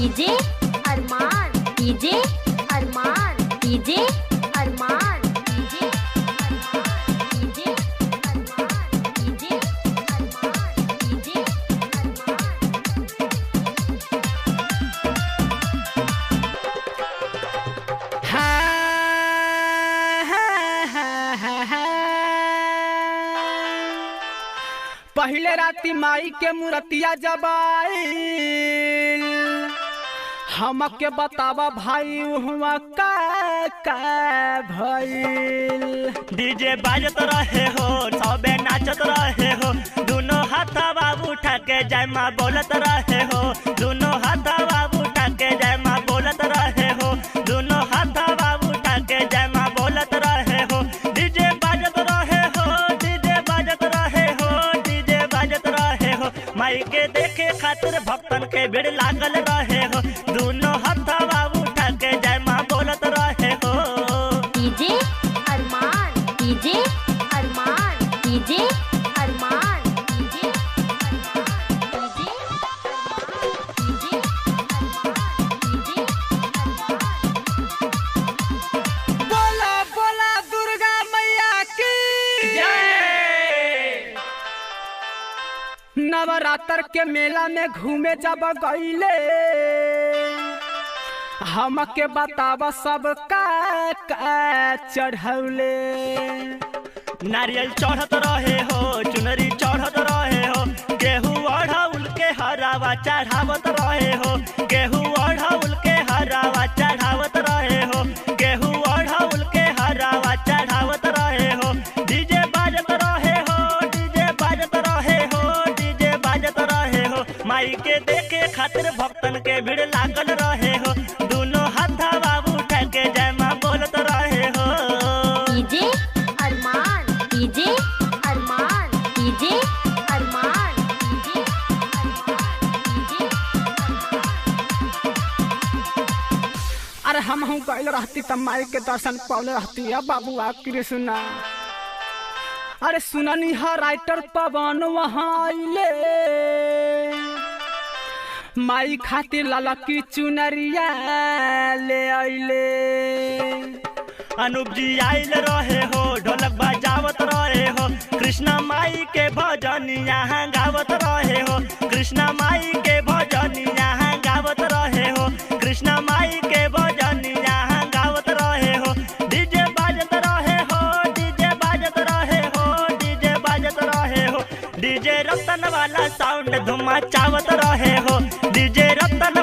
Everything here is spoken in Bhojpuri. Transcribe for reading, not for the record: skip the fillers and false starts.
डीजे अरमान, डीजे अरमान, डीजे अरमान, डीजे अरमान, डीजे अरमान, डीजे अरमान, डीजे पहले राती माई के मूर्तिया जबाइल हमके बतावा भाई हुआ का भइल। डीजे बाजत रहे हो सबे नाचत रहे हो दोनों हाथा बाबू उठा के जय माँ बोलत रहे हो दोनों हाथा बाबू उठा के जय माँ बोलत रहे हो दोनों हाथा बाबू उठा के जय माँ बोलत रहे हो। डीजे बाजत रहे हो डीजे बाजत रहे हो डीजे बाजत रहे हो माई के देखे खातिर भक्तन के भीड़ लागल रहे हो दोनों हाथा बाबू उठा के जय माँ बोलत रहे हो। डीजे अरमान, डीजे अरमान, डीजे अरमान, डीजे अरमान, डीजे बोला बोला दुर्गा मैया की जय। नवरात्र के मेला में घूमे जब गईले हमके बतावा सब का चढ़ौले। नारियल चढ़त रहे हो चुनरी चढ़त रहे हो गेहूं अढ़ाउल के हरावा चढ़ावत रहे हो गेहूं अढ़ाउल के हरावा चढ़ावत रहे हो गेहूं अढ़ाउल के हरावा चढ़ावत रहे हो। डीजे बाजत रहे हो डीजे बाजत रहे हो डीजे बाजत रहे हो माई के देखे खातिर भक्तन के भीड़ लागल रहे हो दोनों हाथा बाबू उठा के जय माँ बोलत रहे हो। डीजे अरमान, डीजे अरमान, डीजे अरमान, डीजे अरे हम गईल रहती तब माई के दर्शन पौले रहती है बाबुआ कृष्णा। अरे सुननी है राइटर पवन वहाँ आइले माई खातिर ललकी चुनरिया ले आइले। अनूप जी आइल रहे हो ढोलक बजावत रहे हो कृष्णा माई के भजन यहाँ गावत रहे हो कृष्णा माई के भजन यहाँ गावत रहे हो कृष्णा माई के भजन यहाँ गावत रहे हो। डीजे बाजत रहे हो डीजे बाजत रहे हो डीजे बाजत रहे हो डीजे रतन वाला साउंड धुमा चावत रहे हो डीजे रतन